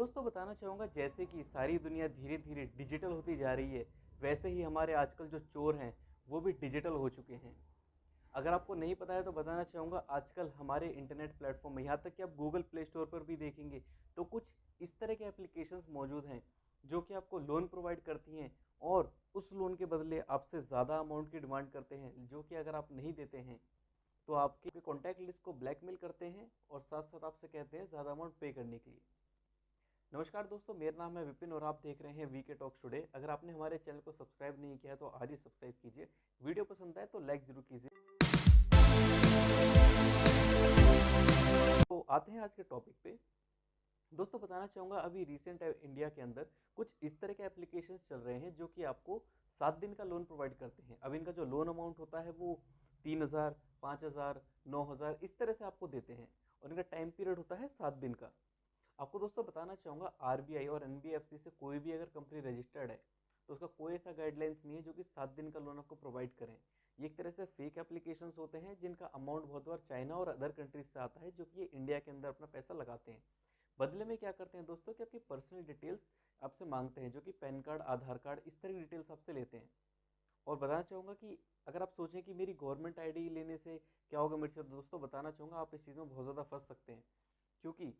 दोस्तों बताना चाहूँगा जैसे कि सारी दुनिया धीरे धीरे डिजिटल होती जा रही है, वैसे ही हमारे आजकल जो चोर हैं वो भी डिजिटल हो चुके हैं। अगर आपको नहीं पता है तो बताना चाहूँगा आजकल हमारे इंटरनेट प्लेटफॉर्म में, यहाँ तक कि आप गूगल प्ले स्टोर पर भी देखेंगे तो कुछ इस तरह के एप्लीकेशंस मौजूद हैं जो कि आपको लोन प्रोवाइड करती हैं और उस लोन के बदले आपसे ज़्यादा अमाउंट की डिमांड करते हैं, जो कि अगर आप नहीं देते हैं तो आपके कॉन्टैक्ट लिस्ट को ब्लैकमेल करते हैं और साथ साथ आपसे कहते हैं ज़्यादा अमाउंट पे करने के लिए। नमस्कार दोस्तों, मेरा नाम है विपिन और आप देख रहे हैं वीके टॉक टुडे। अगर आपने हमारे चैनल को सब्सक्राइब नहीं किया है तो आज ही सब्सक्राइब कीजिए। वीडियो पसंद आए तो लाइक जरूर कीजिए। तो आते हैं आज के टॉपिक पे। दोस्तों बताना चाहूँगा अभी रिसेंट इंडिया के अंदर कुछ इस तरह के एप्लीकेशन चल रहे हैं जो कि आपको 7 दिन का लोन प्रोवाइड करते हैं। अब इनका जो लोन अमाउंट होता है वो 3,000, 5,000, 9,000 इस तरह से आपको देते हैं और इनका टाइम पीरियड होता है 7 दिन का। आपको दोस्तों बताना चाहूँगा आरबीआई और एनबीएफसी से कोई भी अगर कंपनी रजिस्टर्ड है तो उसका कोई ऐसा गाइडलाइंस नहीं है जो कि 7 दिन का लोन आपको प्रोवाइड करें। ये एक तरह से फेक एप्लीकेशंस होते हैं जिनका अमाउंट बहुत बार चाइना और अदर कंट्रीज से आता है, जो कि ये इंडिया के अंदर अपना पैसा लगाते हैं। बदले में क्या करते हैं दोस्तों कि आपकी पर्सनल डिटेल्स आपसे मांगते हैं, जो कि पैन कार्ड, आधार कार्ड, इस तरह की डिटेल्स आपसे लेते हैं। और बताना चाहूँगा कि अगर आप सोचें कि मेरी गवर्नमेंट आईडी लेने से क्या होगा मेरे साथ, दोस्तों बताना चाहूँगा आप इस चीज़ में बहुत ज़्यादा फंस सकते हैं। क्योंकि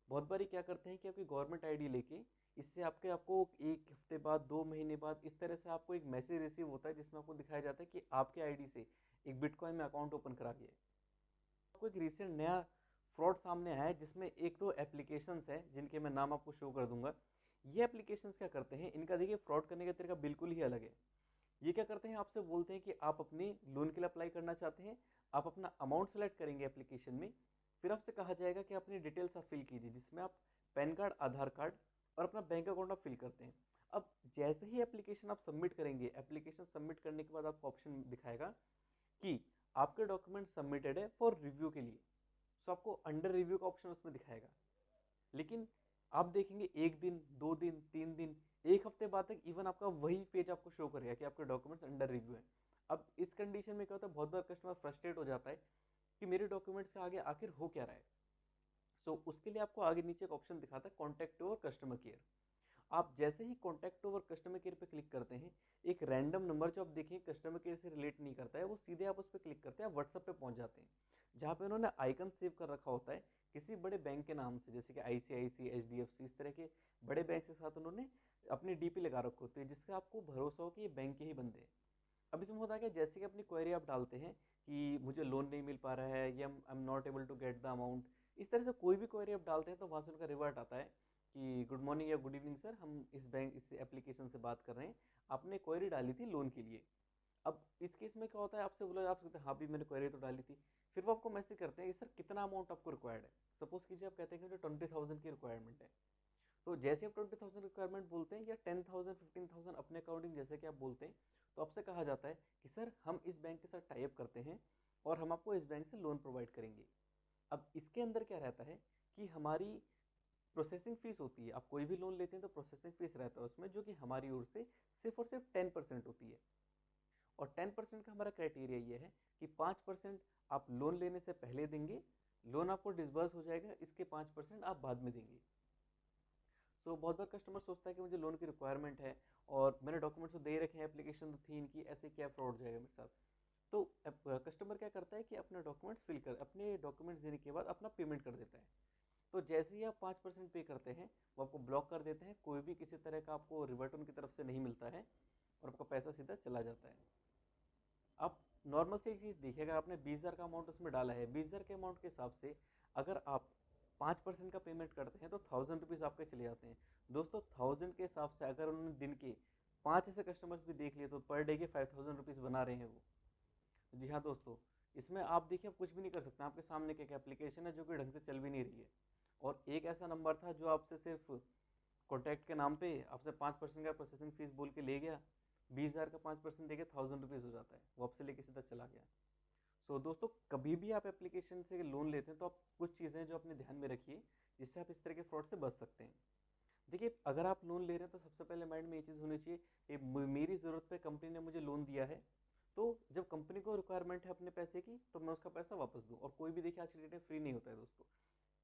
बहुत बारी क्या करते हैं कि आपकी गवर्नमेंट आईडी लेके इससे आपको 1 हफ्ते बाद, 2 महीने बाद इस तरह से आपको एक मैसेज रिसीव होता है जिसमें आपको दिखाया जाता है कि आपके आईडी से एक बिटकॉइन में अकाउंट ओपन करा दिया है। आपको एक रिसेंट नया फ्रॉड सामने आया है जिसमें एक दो एप्लीकेशंस हैं जिनके मैं नाम आपको शो कर दूंगा। ये एप्लीकेशंस क्या करते हैं, इनका देखिए फ्रॉड करने का तरीका बिल्कुल ही अलग है। ये क्या करते हैं, आपसे बोलते हैं कि आप अपने लोन के लिए अप्लाई करना चाहते हैं, आप अपना अमाउंट सेलेक्ट करेंगे एप्लीकेशन में, फिर आपसे कहा जाएगा कि अपनी डिटेल्स आप फिल कीजिए, जिसमें आप पैन कार्ड, आधार कार्ड और अपना बैंक अकाउंट आप फिल करते हैं। अब जैसे ही एप्लीकेशन आप सबमिट करेंगे, एप्लीकेशन सबमिट करने के बाद आपको ऑप्शन दिखाएगा कि आपके डॉक्यूमेंट सबमिटेड है फॉर रिव्यू के लिए। सो आपको अंडर रिव्यू का ऑप्शन उसमें दिखाएगा। लेकिन आप देखेंगे 1 दिन, 2 दिन, 3 दिन, 1 हफ्ते बाद तक इवन आपका वही पेज आपको शो करेगा कि आपके डॉक्यूमेंट्स अंडर रिव्यू है। अब इस कंडीशन में क्या होता है, बहुत बार कस्टमर फ्रस्ट्रेट हो जाता है कि मेरे डॉक्यूमेंट्स के आगे आखिर हो क्या रहा है। सो उसके लिए आपको आगे नीचे का ऑप्शन दिखाता है कॉन्टैक्ट ओवर कस्टमर केयर। आप जैसे ही कॉन्टैक्ट ओवर कस्टमर केयर पे क्लिक करते हैं, एक रैंडम नंबर जो आप देखें कस्टमर केयर से रिलेट नहीं करता है, वो सीधे आप उस पर क्लिक करते हैं, आप व्हाट्सएप पे पहुंच जाते हैं, जहाँ पे उन्होंने आइकन सेव कर रखा होता है किसी बड़े बैंक के नाम से, जैसे कि आईसीआईसी, एचडीएफसी, इस तरह के बड़े बैंक के साथ उन्होंने अपनी डीपी लगा रखी होती है, जिससे आपको भरोसा हो कि ये बैंक के ही बंदे हैं। अब इसमें होता है कि जैसे कि अपनी क्वेरी आप डालते हैं कि मुझे लोन नहीं मिल पा रहा है या I am not able to get the amount, इस तरह से कोई भी क्वेरी आप डालते हैं तो वहाँ से उनका रिवर्ट आता है कि गुड मॉर्निंग या गुड इवनिंग सर, हम इस एप्लीकेशन से बात कर रहे हैं, आपने क्वेरी डाली थी लोन के लिए। अब इस केस में क्या होता है, आपसे बोला, आप कहते हैं हाँ भी मैंने क्वेरी तो डाली थी। फिर वो आपको मैसेज करते हैं कि सर कितना अमाउंट आपको रिक्वायर्ड है। सपोज कीजिए आप कहते हैं कि मुझे 20,000 की रिक्वायरमेंट है। तो जैसे आप 20,000 रिक्वायरमेंट बोलते हैं या 10,000, 15,000 अपने अकॉर्डिंग जैसे कि आप बोलते हैं, तो आपसे कहा जाता है कि सर हम इस बैंक के साथ टाई अप करते हैं और हम आपको इस बैंक से लोन प्रोवाइड करेंगे। अब इसके अंदर क्या रहता है कि हमारी प्रोसेसिंग फीस होती है। आप कोई भी लोन लेते हैं तो प्रोसेसिंग फीस रहता है उसमें, जो कि हमारी ओर से सिर्फ और सिर्फ 10% होती है। और 10% का हमारा क्राइटेरिया ये है कि 5% आप लोन लेने से पहले देंगे, लोन आपको डिसबर्स हो जाएगा, इसके 5% आप बाद में देंगे। सो बहुत बार कस्टमर सोचता है कि मुझे लोन की रिक्वायरमेंट है और मैंने डॉक्यूमेंट्स तो दे रखे हैं, एप्लीकेशन तो थी इनकी, ऐसे क्या फ्रॉड हो जाएगा मेरे साथ। तो कस्टमर क्या करता है कि अपने डॉक्यूमेंट्स फिल कर, अपने डॉक्यूमेंट्स देने के बाद अपना पेमेंट कर देता है। तो जैसे ही आप 5% पे करते हैं वो आपको ब्लॉक कर देते हैं, कोई भी किसी तरह का आपको रिवर्ट उनकी तरफ से नहीं मिलता है और आपका पैसा सीधा चला जाता है। आप नॉर्मल से एक चीज़ देखिए, अगर आपने 20,000 का अमाउंट उसमें डाला है, 20,000 के अमाउंट के हिसाब से अगर आप 5% का पेमेंट करते हैं तो 1,000 रुपीज़ आपके चले जाते हैं। दोस्तों 1,000 के हिसाब से अगर उन्होंने दिन के 5 ऐसे कस्टमर्स भी देख लिए तो पर डे के 5,000 रुपीज़ बना रहे हैं वो। जी हाँ दोस्तों, इसमें आप देखिए आप कुछ भी नहीं कर सकते, आपके सामने एक एप्लीकेशन है जो कि ढंग से चल भी नहीं रही है और एक ऐसा नंबर था जो आपसे सिर्फ कॉन्टैक्ट के नाम पे आपसे 5% का प्रोसेसिंग फीस बोल के ले गया। 20,000 का 5% देके 1,000 रुपीज़ हो जाता है, वो आपसे लेके सीधा चला गया। सो दोस्तों कभी भी आप एप्लीकेशन से लोन लेते हैं तो आप कुछ चीज़ें जो अपने ध्यान में रखिए जिससे आप इस तरह के फ्रॉड से बच सकते हैं। देखिए अगर आप लोन ले रहे हैं तो सबसे पहले माइंड में ये चीज़ होनी चाहिए कि मेरी ज़रूरत पे कंपनी ने मुझे लोन दिया है, तो जब कंपनी को रिक्वायरमेंट है अपने पैसे की तो मैं उसका पैसा वापस दूँ। और कोई भी देखिए आज की डेट में फ्री नहीं होता है दोस्तों।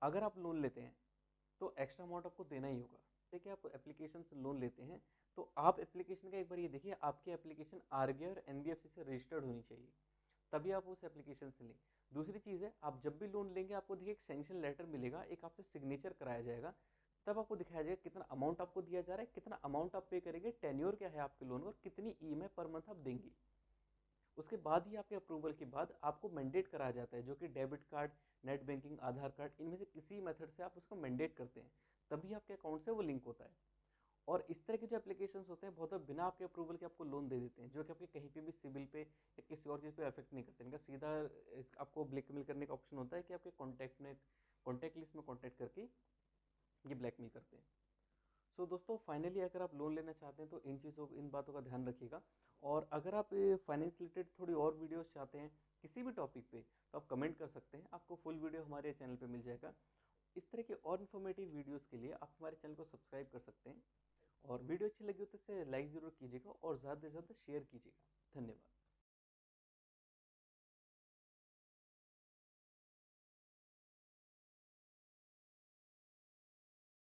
अगर आप लोन लेते हैं तो एक्स्ट्रा अमाउंट आपको देना ही होगा। देखिए आप एप्लीकेशन से लोन लेते हैं तो आप एप्लीकेशन का एक बार ये देखिए, आपकी एप्लीकेशन आरबीआई और एनबीएफसी से रजिस्टर्ड होनी चाहिए, तभी आप उस एप्लीकेशन से लें। दूसरी चीज़ है, आप जब भी लोन लेंगे आपको देखिए एक सैंक्शन लेटर मिलेगा, एक आपसे सिग्नेचर कराया जाएगा, तब आपको दिखाया जाएगा कितना अमाउंट आपको दिया जा रहा है, कितना अमाउंट आप पे करेंगे, टेन्योर क्या है आपके लोन और कितनी ईएमआई पर मंथ आप देंगे। उसके बाद ही आपके अप्रूवल के बाद आपको मैंडेट कराया जाता है, जो कि डेबिट कार्ड, नेट बैंकिंग, आधार कार्ड, इनमें से किसी मेथड से आप उसको मैंडेट करते हैं, तभी आपके अकाउंट से वो लिंक होता है। और इस तरह के जो एप्लीकेशंस होते हैं बहुत बार बिना आपके अप्रूवल के आपको लोन दे देते हैं, जो कि आपके कहीं पे भी सिविल पे या किसी और चीज़ पे अफेक्ट नहीं करते। इनका सीधा आपको ब्लैकमेल करने का ऑप्शन होता है कि आपके कॉन्टैक्ट लिस्ट में कॉन्टैक्ट करके ये ब्लैकमेल करते हैं। सो दोस्तों, फाइनली अगर आप लोन लेना चाहते हैं तो इन बातों का ध्यान रखिएगा। और अगर आप फाइनेंस रिलेटेड थोड़ी और वीडियोस चाहते हैं किसी भी टॉपिक पे, तो आप कमेंट कर सकते हैं, आपको फुल वीडियो हमारे चैनल पे मिल जाएगा। इस तरह के और इन्फॉर्मेटिव वीडियोस के लिए आप हमारे चैनल को सब्सक्राइब कर सकते हैं, और वीडियो अच्छी लगी हो तो इसे लाइक ज़रूर कीजिएगा और ज़्यादा से ज़्यादा शेयर कीजिएगा। धन्यवाद।